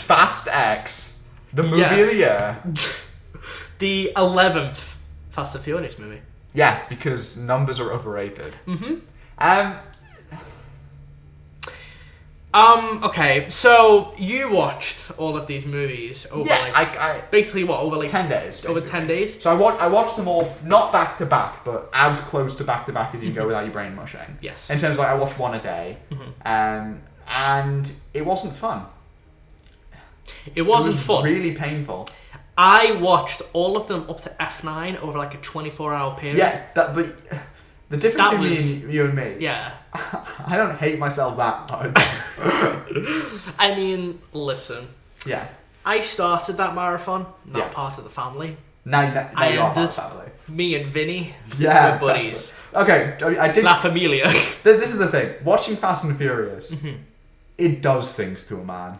Fast X, the movie of the year. The 11th Fast and Furious movie. Yeah, because numbers are overrated. Okay, so you watched all of these movies over basically over 10 days. Basically. Over 10 days. So I watched them all not back to back, but as close to back as you go without your brain mushing. Yes. In terms of I watched one a day, and it wasn't fun. It wasn't fun. Really painful. I watched all of them up to F9 over like a 24-hour period. Yeah, but the difference between you and me. Yeah. I don't hate myself that much. I mean, listen. Yeah. I started that marathon, not part of the family. Now you're part of the family. Me and Vinny were buddies. Okay, I did. La Familia. This is the thing. Watching Fast and Furious, it does things to a man.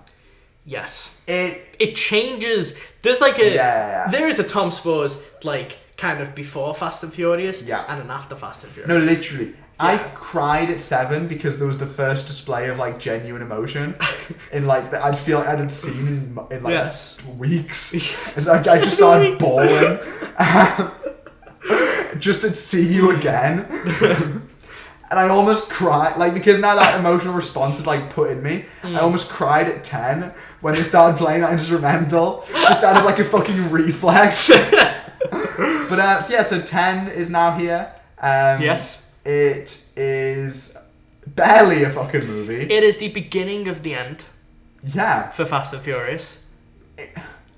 Yes. It changes. There's like a... Yeah. There is a Tom Spurs, like, kind of before Fast and Furious and an after Fast and Furious. No, literally. Yeah. I cried at 7 because there was the first display of, like, genuine emotion in, like, I'd feel like I hadn't seen in like, weeks. And so I just started bawling. Just to see you again. And I almost cried, like, because now that emotional response is, like, put in me, I almost cried at 10 when they started playing that instrumental, just out of, like, a fucking reflex. But, so 10 is now here. Yes. It is barely a fucking movie. It is the beginning of the end. Yeah. For Fast and Furious.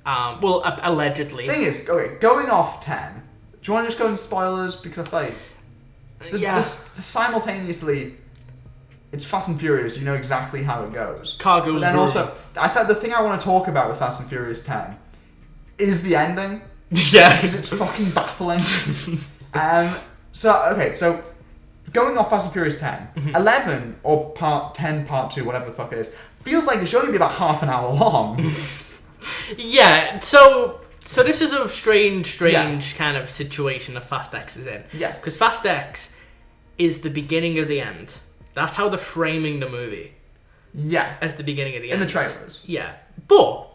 Well, allegedly. Thing is, okay, going off 10, do you want to just go into spoilers? Because I feel like... This simultaneously, it's Fast and Furious. You know exactly how it goes. Cargo. But then also, I thought the thing I want to talk about with Fast and Furious 10 is the ending. Yeah, because it's fucking baffling. So going off Fast and Furious 10, 11 or Part 10, Part 2, whatever the fuck it is, feels like it should only be about half an hour long. Yeah. So this is a strange kind of situation that Fast X is in. Yeah. Because Fast X is the beginning of the end. That's how they're framing the movie. Yeah. As the beginning of the end. In the trailers. Yeah. But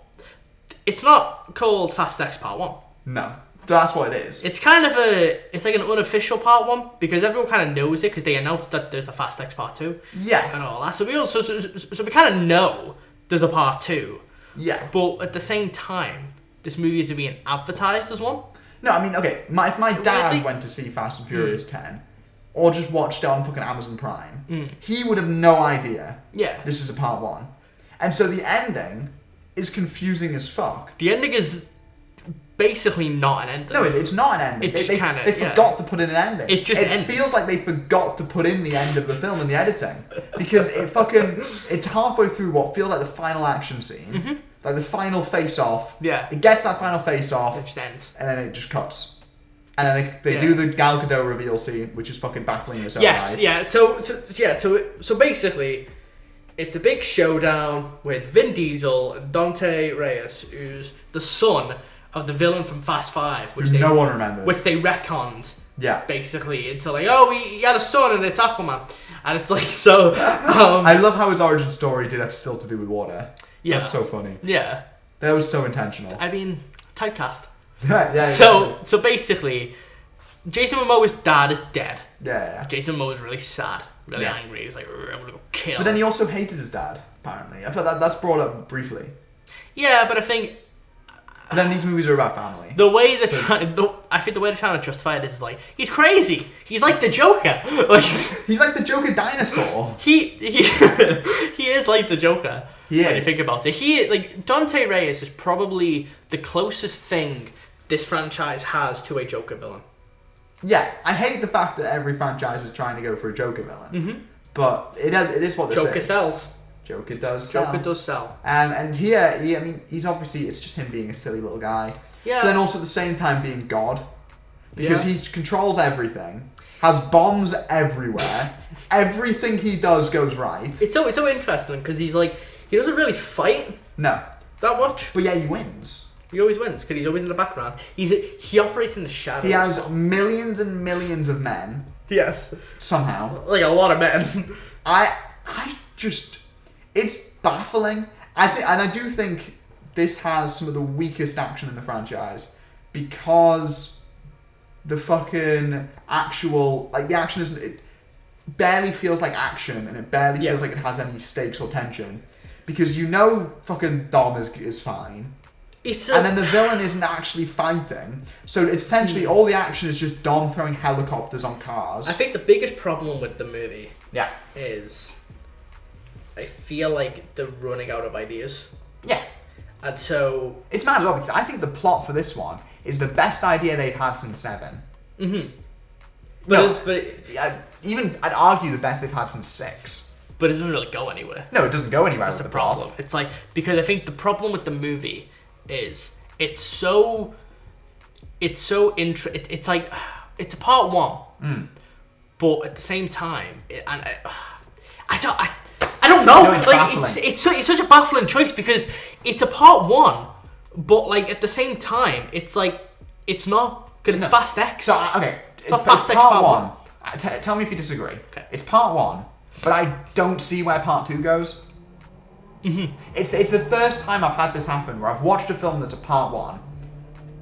it's not called Fast X Part 1. No. That's what it is. It's kind of it's like an unofficial Part 1 because everyone kind of knows it because they announced that there's a Fast X Part 2. Yeah. And all that. So we kind of know there's a Part 2. Yeah. But at the same time, this movie is being advertised as one. No, I mean, okay, if my dad went to see Fast and Furious 10, or just watched it on fucking Amazon Prime, he would have no idea this is a Part 1. And so the ending is confusing as fuck. The ending is basically not an ending. No, it's not an ending. They forgot to put in an ending. It ends. Feels like they forgot to put in the end of the film in the editing. Because it's halfway through what feels like the final action scene. Like the final face-off. Yeah. It gets that final face-off. It just ends. And then it just cuts. And then they do the Gal Gadot reveal scene, which is fucking baffling as well. Yes, yeah. So basically, it's a big showdown with Vin Diesel and Dante Reyes, who's the son of the villain from Fast 5, which no one remembers. Which they retconned. Yeah. Basically, into like, he had a son and it's Aquaman. And it's like, so... I love how his origin story did have still to do with water. Yeah. That's so funny. Yeah. That was so intentional. I mean, typecast. Yeah. So basically, Jason Momoa's dad is dead. Yeah. Jason Momoa is really sad, really angry. He's like, I'm gonna go kill. But then he also hated his dad, apparently. I feel that's brought up briefly. Yeah, but I think... But then these movies are about family. The way they're I think the way they're trying to justify it is like, he's crazy. He's like the Joker. He's like the Joker dinosaur. He is like the Joker. He is. When you think about it. Dante Reyes is probably the closest thing this franchise has to a Joker villain. Yeah, I hate the fact that every franchise is trying to go for a Joker villain. But it is what this Joker is. sells. Joker does sell. Joker does sell. And here, he's obviously, it's just him being a silly little guy. Yeah. But then also at the same time being God. Because he controls everything. Has bombs everywhere. Everything he does goes right. It's so interesting because he's like, he doesn't really fight. No. That much. But yeah, he wins. He always wins because he's always in the background. He operates in the shadows. He has millions and millions of men. Yes. Somehow. Like a lot of men. I just... It's baffling. I do think this has some of the weakest action in the franchise because the fucking actual, like, the action isn't, it barely feels like action, and it barely feels like it has any stakes or tension, because you know fucking Dom is fine. And then the villain isn't actually fighting, so it's essentially all the action is just Dom throwing helicopters on cars. I think the biggest problem with the movie is I feel like they're running out of ideas. Yeah. And so it's mad as well, because I think the plot for this one is the best idea they've had since 7. Mm-hmm. I'd argue the best they've had since 6. But it doesn't really go anywhere. No, it doesn't go anywhere. That's the problem. It's like, because I think the problem with the movie is it's like it's a part 1, but at the same time, I don't know. It's such a baffling choice, because it's a part 1, but like at the same time, it's like it's not because it's Fast X. So okay, it's not Fast X part 1. Tell me if you disagree. Okay. It's part 1, but I don't see where part 2 goes. Mm-hmm. It's the first time I've had this happen where I've watched a film that's a part 1,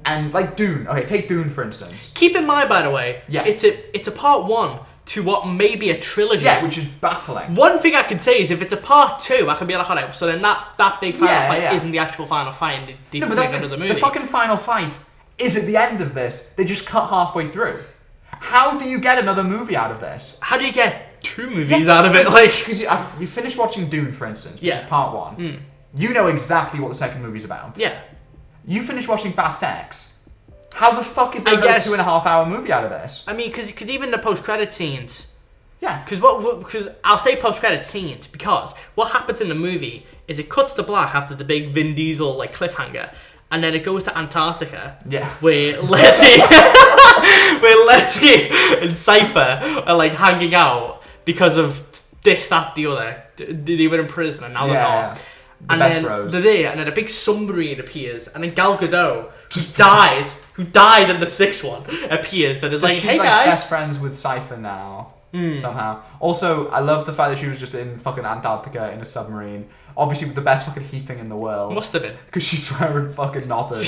and like Dune. Okay, take Dune for instance. Keep in mind, by the way, it's a part 1 to what may be a trilogy. Yeah, which is baffling. One thing I can say is if it's a part 2, I can be like, alright, so then that big final fight isn't the actual final fight, and they no, but that's the movie. The fucking final fight is at the end of this. They just cut halfway through. How do you get another movie out of this? How do you get 2 movies out of it? Like, because you finish watching Dune, for instance, which is part 1. You know exactly what the second movie's about. Yeah. You finish watching Fast X. How the fuck is there another 2.5 hour movie out of this? I mean, because even the post-credit scenes. Yeah. Because I'll say post-credit scenes, because what happens in the movie is it cuts to black after the big Vin Diesel like cliffhanger, and then it goes to Antarctica. Yeah. Where Letty and Cypher are like hanging out because of this, that, the other. They were in prison and now they're not. And then they're there, and then a big submarine appears, and then Gal Gadot, who died in the 6th one, appears and is like, she's "Hey like guys, best friends with Cypher now somehow." Also, I love the fact that she was just in fucking Antarctica in a submarine, obviously with the best fucking heating in the world. Must have been, because she's wearing fucking nothing.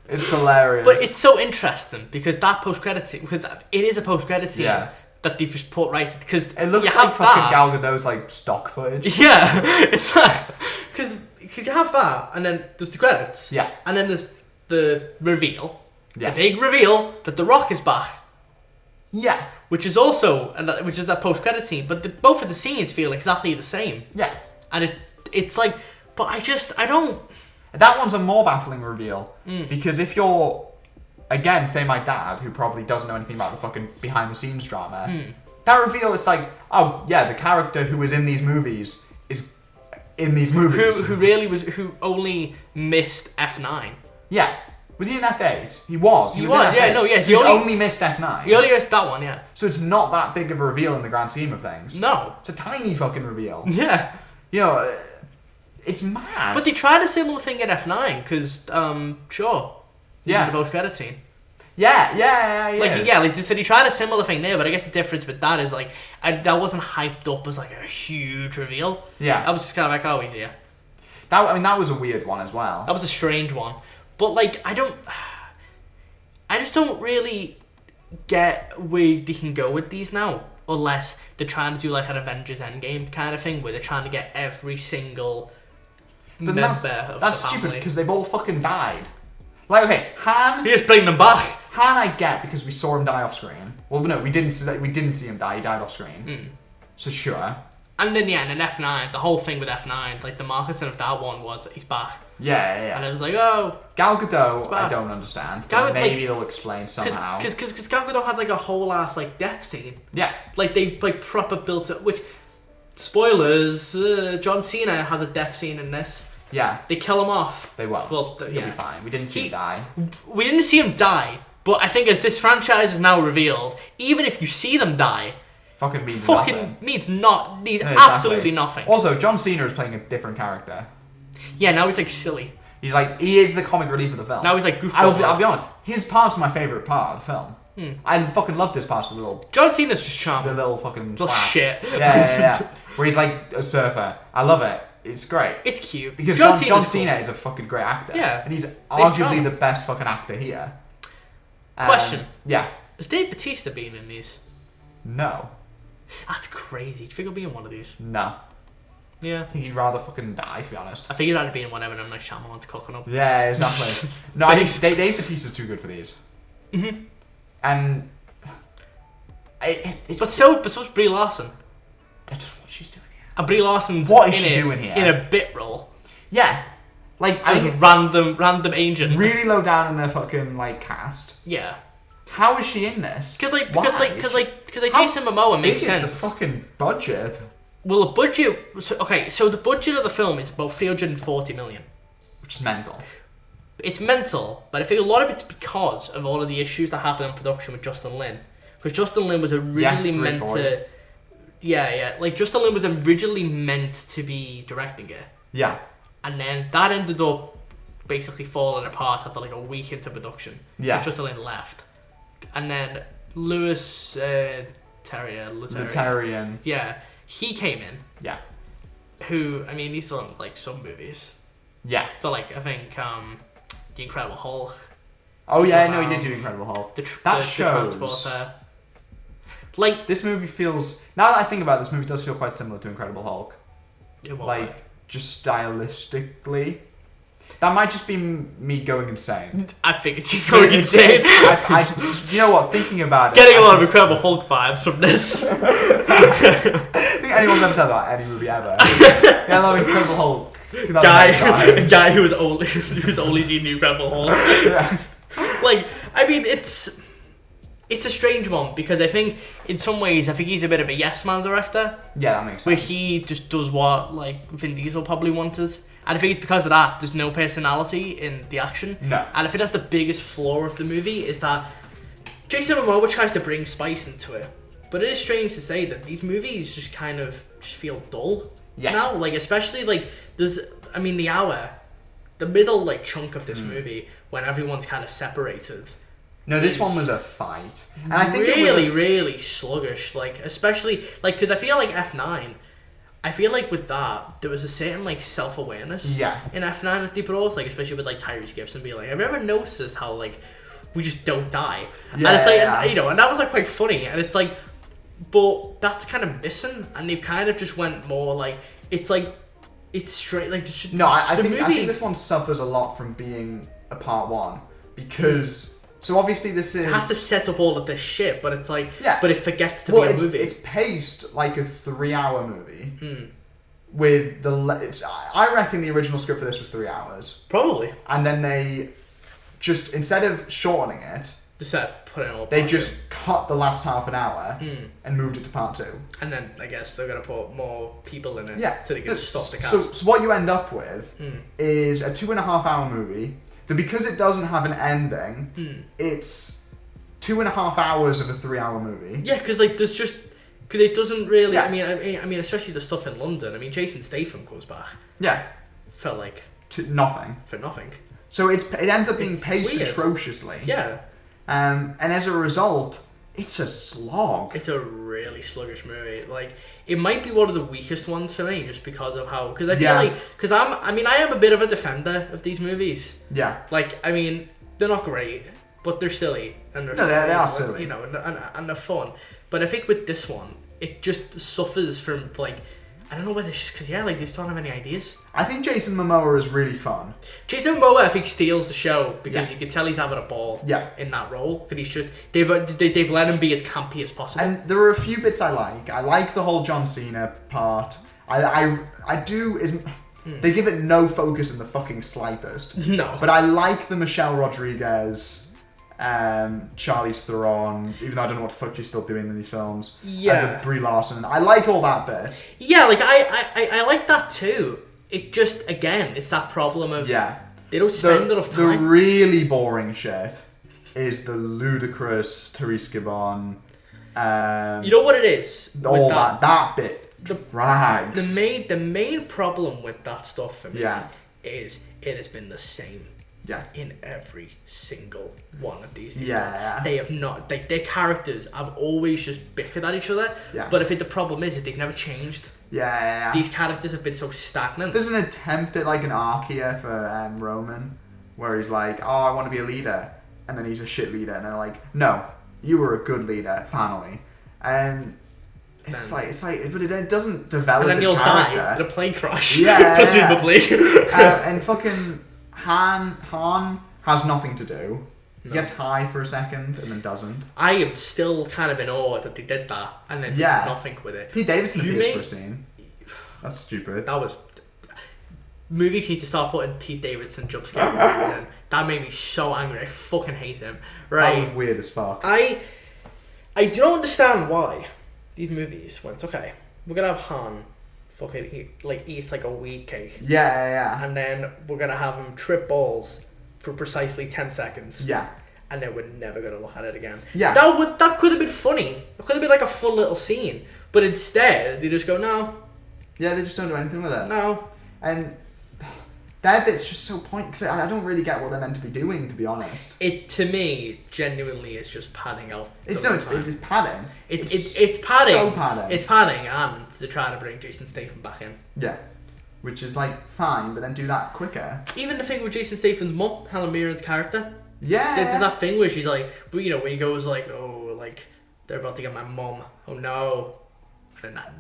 It's hilarious. But it's so interesting because that post-credit scene, because it is a post-credit scene. Yeah. That they've just put right, because it looks like fucking Gal Gadot's like stock footage. Yeah, it's like because you have that, and then there's the credits. Yeah, and then there's the reveal, the big reveal that The Rock is back. Yeah, which is a post-credit scene, but both of the scenes feel exactly the same. Yeah, and it's like, but I don't. That one's a more baffling reveal because if you're. Again, say my dad, who probably doesn't know anything about the fucking behind-the-scenes drama. That reveal is like, oh yeah, the character who was in these movies is in these movies. Who only missed F9. Yeah. Was he in F8? He was. He was, yeah, no, yeah. So he only missed F9. He only missed that one, yeah. So it's not that big of a reveal in the grand scheme of things. No. It's a tiny fucking reveal. Yeah. You know, it's mad. But they tried a similar thing in F9, because, sure. Yeah. The post-credit scene. Yeah. So they tried a similar thing there, but I guess the difference with that is, like, that wasn't hyped up as, like, a huge reveal. Yeah. I was just kind of like, oh, he's here. That was a weird one as well. That was a strange one. But, like, I just don't really get where they can go with these now, unless they're trying to do, like, an Avengers Endgame kind of thing, where they're trying to get every single member of the family. That's stupid, because they've all fucking died. Like, okay, Han... You just bring them back. Han I get, because we saw him die off screen. Well, no, we didn't see him die. He died off screen. So sure. And then, in F9, the whole thing with F9, like, the marketing of that one was, he's back. Yeah. And it was like, oh... Gal Gadot, I don't understand. Maybe they'll explain somehow. Because Gal Gadot had, like, a whole-ass, like, death scene. Yeah. Like, they, like, proper built it, which... Spoilers, John Cena has a death scene in this. Yeah. They kill him off. They won't. Well, he'll be fine. We didn't see him die. We didn't see him die, but I think as this franchise is now revealed, even if you see them die, means absolutely nothing. Also, John Cena is playing a different character. Yeah, now he's like silly. He is the comic relief of the film. Now he's like goofball. I'll be honest. His part's my favourite part of the film. I fucking love this part with the little... John Cena's just charming. The little fucking... Little shit. Yeah. Where he's like a surfer. I love it. it's great. It's cute. Because John Cena is a fucking great actor. Yeah. And he's arguably the best fucking actor here. Question. Yeah. Has Dave Bautista been in these? No. That's crazy. Do you think he'll be in one of these? No. Yeah. I think he'd rather fucking die, to be honest. I think he'd rather be in whatever M. Night Shyamalan's cooking up. Yeah, exactly. No, I think Dave Bautista's too good for these. Mm-hmm. And... But so's Brie Larson. I don't know what she's doing here. And Brie Larson's doing here? In a bit role. Yeah. Like, as a random agent. Really low down in their fucking, like, cast. Yeah. How is she in this? Because Jason Momoa makes sense. Big is the fucking budget? Well, the budget... So the budget of the film is about $340 million. Which is mental. It's mental, but I think a lot of it's because of all of the issues that happened in production with Justin Lin. Because Justin Lin was originally meant to... Yeah. Like, Justin Lin was originally meant to be directing it. Yeah. And then that ended up basically falling apart after like a week into production. Yeah. So Justin Lin left. And then Louis Leterrier. Yeah. He came in. Yeah. Who, I mean, he's done like some movies. Yeah. So like, I think The Incredible Hulk. Oh yeah, no, he did do Incredible Hulk. The Transporter. Like, this movie feels... Now that I think about it, this movie does feel quite similar to Incredible Hulk. Like, just stylistically. That might just be me going insane. I think it's you going insane. You know what? Thinking about it... Getting a lot of Incredible Hulk vibes from this. I think anyone's ever said that about any movie ever. Yeah, I love Incredible Hulk. A guy who's only seen the Incredible Hulk. Yeah. Like, I mean, it's a strange one because I think in some ways he's a bit of a yes man director. Yeah, that makes sense. Where he just does what like Vin Diesel probably wanted, and I think it's because of that there's no personality in the action. No. And I think that's the biggest flaw of the movie is that Jason Momoa tries to bring spice into it, but it is strange to say that these movies just kind of feel dull. Yeah. Now, like especially like there's the middle like chunk of this movie when everyone's kind of separated. No, this one was a fight. And I think really, really sluggish. Like, especially, like, because I feel like F9, I feel like with that, there was a certain, like, self-awareness in F9 that they brought, like, especially with, like, Tyrese Gibson being like, have you ever noticed how, like, we just don't die? Yeah, and it's like, and, you know, and that was, like, quite funny. And it's like, but that's kind of missing. And they've kind of just went more, like, it's like, it's straight, like, no, I think this one suffers a lot from being a part one. Because... So obviously this is... It has to set up all of this shit, but it's like... Yeah. But it forgets to be a movie. It's paced like a 3-hour movie. With I reckon the original script for this was 3 hours. Probably. And then they just, instead of shortening it... They just cut the last half an hour and moved it to part 2. And then I guess they're going to put more people in it. Yeah. So they can stop the cast. So what you end up with is a 2.5-hour movie... That because it doesn't have an ending, it's 2.5 hours of a 3-hour movie. Yeah, because like there's just because it doesn't really. Yeah. I mean, especially the stuff in London. I mean, Jason Statham comes back. Yeah, felt like nothing for nothing. So it ends up being paced atrociously. Yeah, and as a result, it's a slog. It's a really sluggish movie. Like it might be one of the weakest ones for me, just because of how. Because I feel like I am a bit of a defender of these movies. Yeah. Like I mean, they're not great, but they're silly and they're they are silly. You know, and they're fun. But I think with this one, it just suffers from like. I don't know whether it's just because, like, they just don't have any ideas. I think Jason Momoa is really fun. Jason Momoa, I think, steals the show because you can tell he's having a ball in that role. But he's just, they've let him be as campy as possible. And there are a few bits I like. I like the whole John Cena part. I do, they give it no focus in the fucking slightest. No. But I like the Michelle Rodriguez... Charlize Theron, even though I don't know what the fuck she's still doing in these films. Yeah. The Brie Larson. I like all that bit. Yeah, like I like that too. It just, again, it's that problem of they don't spend enough time. The really boring shit is the ludicrous Therese Gibbon. You know what it is? All that bit drags. The main problem with that stuff for me is it has been the same Yeah. In every single one of these. Yeah. They have not. Their characters have always just bickered at each other. Yeah. But I think the problem is that they've never changed. Yeah. These characters have been so stagnant. There's an attempt at like an arc here for Roman, where he's like, "Oh, I want to be a leader," and then he's a shit leader, and they're like, "No, you were a good leader, finally." And it's like, but it doesn't develop and then his he'll character. die in a plane crash. Yeah, presumably. And fucking Han has nothing to do. He gets high for a second and then doesn't. I am still kind of in awe that they did that and then did nothing with it. Pete Davidson appears for a scene. That's stupid. That was... Movies need to start putting Pete Davidson jump scares in. That made me so angry. I fucking hate him. Right. That was weird as fuck. I don't understand why these movies went, okay, we're gonna have Han fucking eat like a wheat cake. Yeah. And then we're gonna have him trip balls for precisely 10 seconds. Yeah. And then we're never gonna look at it again. Yeah. That could have been funny. It could have been like a fun little scene. But instead, they just go, no. Yeah, they just don't do anything with it. No. And that bit's just so pointless. Because I don't really get what they're meant to be doing, to be honest. It, to me, genuinely is just padding out. It's just padding. It's padding. So padding. It's padding, and they're trying to bring Jason Statham back in. Yeah. Which is like fine, but then do that quicker. Even the thing with Jason Statham's mum, Helen Mirren's character. Yeah. There's that thing where she's like, when he goes like, oh, like, they're about to get my mum. Oh no. And that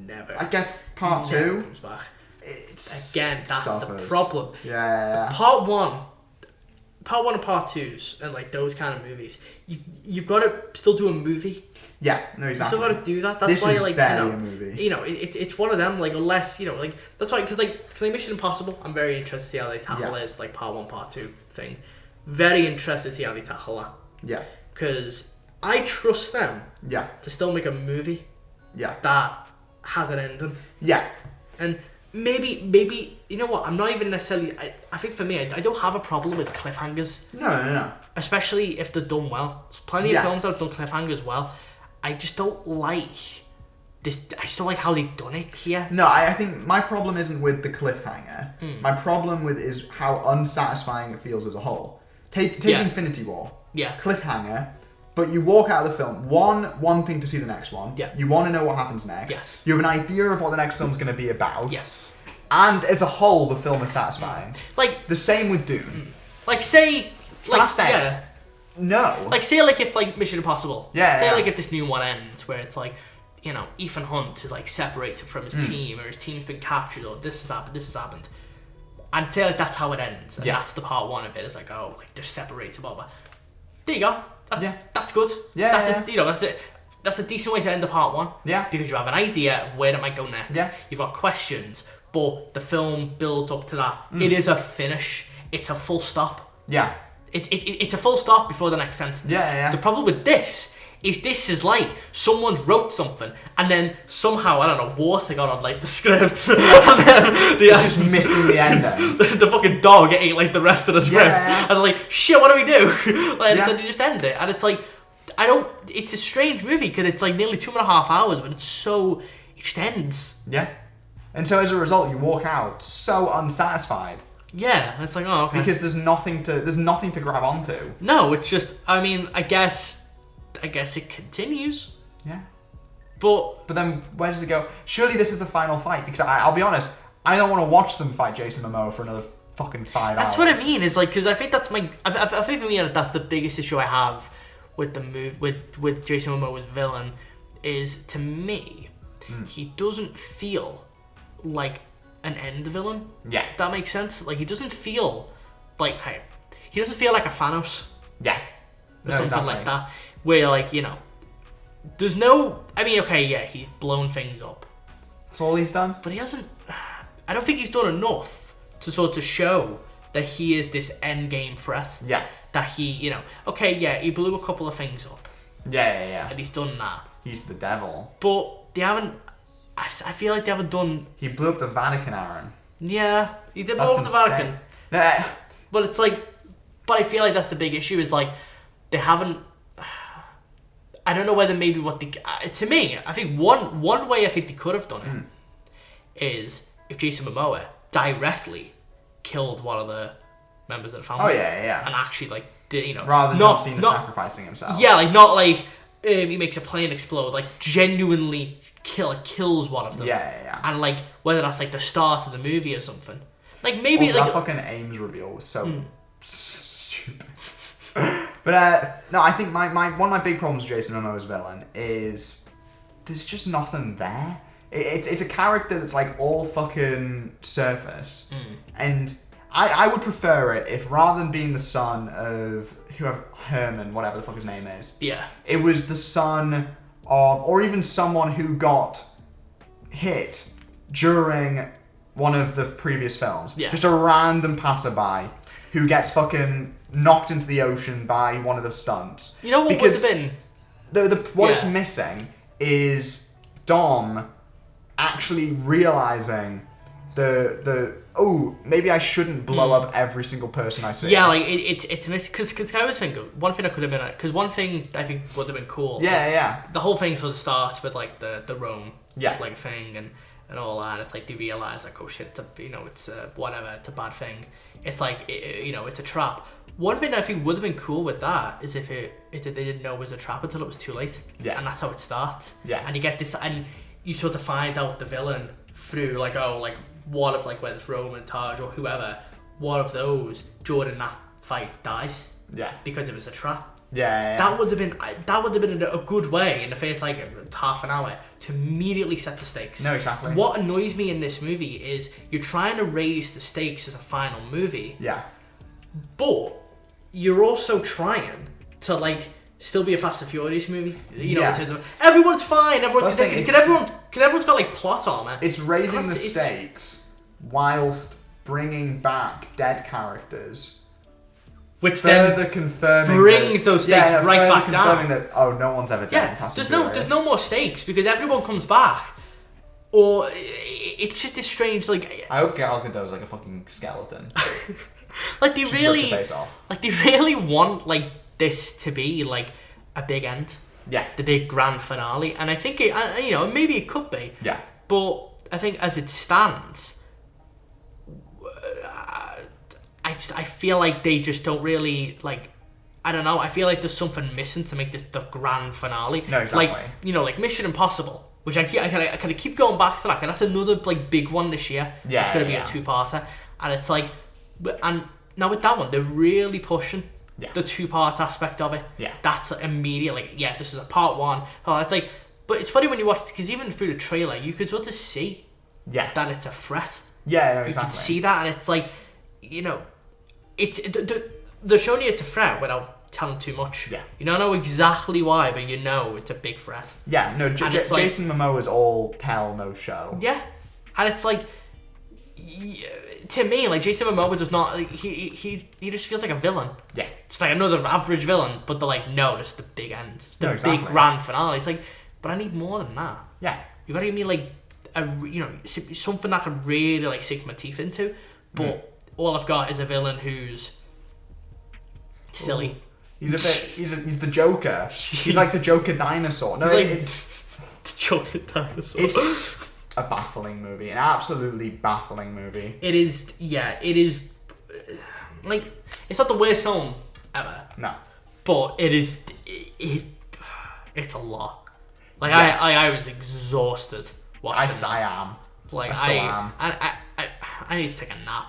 never. I guess part 2 comes back. It's Again, that's suffers. the problem. Yeah. Part one and part 2s and like those kind of movies, you've got to still do a movie. Yeah, no, exactly. You still got to do that. That's this why, is like, barely a movie. It's one of them. Like, unless like that's why, because Mission Impossible, I'm very interested to see how they tackle this, like part 1, part 2 thing. Very interested to see how they tackle that. Yeah. Because I trust them. Yeah. To still make a movie. Yeah. That has an ending. Yeah. And maybe you know what? I'm not even necessarily. I think for me, I don't have a problem with cliffhangers. No. Especially if they're done well. There's plenty of films that have done cliffhangers well. I just don't like this. I just don't like how they've done it here. No, I think my problem isn't with the cliffhanger. My problem is how unsatisfying it feels as a whole. Take Infinity War. Yeah. Cliffhanger. But you walk out of the film wanting to see the next one. Yeah. You want to know what happens next. Yes. You have an idea of what the next film's going to be about. Yes. And as a whole, the film is satisfying. Like the same with Dune. Like say, Fast like X. No. Like say like if like Mission Impossible. Yeah. Say like if this new one ends where it's like, Ethan Hunt is like separated from his team, or his team's been captured, or this has happened. And say like that's how it ends. And that's the part 1 of it. It's like, oh, like they're separated, blah blah. There you go. That's good. That's it. That's a decent way to end the part 1. Yeah. Because you have an idea of where it might go next. Yeah. You've got questions, but the film builds up to that. It is a finish. It's a full stop. Yeah. It's a full stop before the next sentence. Yeah. The problem with this is like someone wrote something and then somehow, I don't know, water got on like the script and then it's just missing the ending. the fucking dog ate like the rest of the script and they're like, shit, what do we do? Instead you just end it, and it's like, it's a strange movie because it's like nearly 2.5 hours, but it just ends. Yeah. And so as a result, you walk out so unsatisfied. Yeah, it's like, oh, okay. Because there's nothing to grab onto. No, it's just, I guess it continues. Yeah. But then where does it go? Surely this is the final fight, because I'll be honest, I don't want to watch them fight Jason Momoa for another fucking 5 hours. That's what I mean. Is like, because I think that's I think for me that's the biggest issue I have with the with Jason Momoa's villain is, to me, he doesn't feel like an end villain. Yeah. If that makes sense. Like, he doesn't feel like a Thanos. Yeah. Or something like that. Where, like, there's no... I mean, okay, yeah, he's blown things up. That's all he's done? But he hasn't... I don't think he's done enough to sort of show that he is this endgame threat. Yeah. That he, okay, yeah, he blew a couple of things up. Yeah. And he's done that. He's the devil. But they haven't... I feel like they haven't done... He blew up the Vatican, Aaron. Yeah, he did blow up the Vatican. Nah. But it's like... But I feel like that's the big issue, is like, they haven't... I don't know whether maybe what they... to me, I think one way I think they could have done it is if Jason Momoa directly killed one of the members of the family. Oh yeah. And actually like rather than John Cena sacrificing himself. Yeah, like not like he makes a plane explode. Like genuinely kills one of them. Yeah. And like whether that's like the start of the movie or something. Like maybe also, like that fucking Ames reveal was so stupid. But no, I think my one of my big problems with Jason Momoa's villain is there's just nothing there. It's a character that's like all fucking surface, and I would prefer it if rather than being the son of Herman, whatever the fuck his name is, it was the son of, or even someone who got hit during one of the previous films. Yeah. Just a random passerby who gets fucking knocked into the ocean by one of the stunts. You know what would have been? What it's missing is Dom actually realizing maybe I shouldn't blow up every single person I see. Yeah, like it's missing because I was thinking one thing that could have been because one thing I think would have been cool. Yeah. The whole thing sort of starts with like the Rome like thing and all that. It's like they realize like, oh shit, it's whatever, it's a bad thing. It's like it's a trap. One thing I think would have been cool with that is if they didn't know it was a trap until it was too late. Yeah. And that's how it starts. Yeah. And you get this, and you sort of find out the villain through like, oh, like one of like whether it's Roman, Taj, or whoever, one of those during that fight dies. Yeah. Because it was a trap. Yeah. That would have been a good way in the first like half an hour to immediately set the stakes. No, exactly. What annoys me in this movie is you're trying to raise the stakes as a final movie. Yeah. But you're also trying to like still be a Fast and Furious movie. In terms of everyone's fine. Everyone's got like plot armor. It's raising the stakes whilst bringing back dead characters. Which further then confirming brings those stakes right back down. That no one's ever dead. Yeah, there's no more stakes because everyone comes back, or it's just this strange like. I hope Gal Gadot's like a fucking skeleton. Like they really want like this to be like a big end. Yeah. The big grand finale, and I think maybe it could be. Yeah. But I think as it stands, I feel like they just don't really like. I don't know. I feel like there's something missing to make this the grand finale. No, exactly. Like like Mission Impossible, which I kind of keep going back to that. And that's another like big one this year. Yeah, it's going to be a 2-parter, and it's like, and now with that one, they're really pushing the 2-part aspect of it. Yeah, that's immediate. Like, this is a part 1. Oh, it's like, but it's funny when you watch because even through the trailer, you could sort of see that it's a threat. Yeah, no, exactly. You can see that, and it's like, it's they're showing you it's a threat without telling too much. Yeah, you don't know exactly why, but it's a big threat. Yeah, no, Jason Momoa's all tell, no show. Yeah, and it's like, to me, like Jason Momoa does not. Like, he just feels like a villain. Yeah, it's like another average villain, but they're like, no, this is the big end, it's the big grand finale. It's like, but I need more than that. Yeah, you gotta give me like something that I can really like sink my teeth into, but. All I've got is a villain who's silly. He's he's the Joker. He's like the Joker dinosaur. No, it's the Joker dinosaur. It's a baffling movie, an absolutely baffling movie. It is. Yeah, it is. Like, it's not the worst film ever. No, but it is. It's a lot. Like I was exhausted watching. I am. Like I still am. I need to take a nap.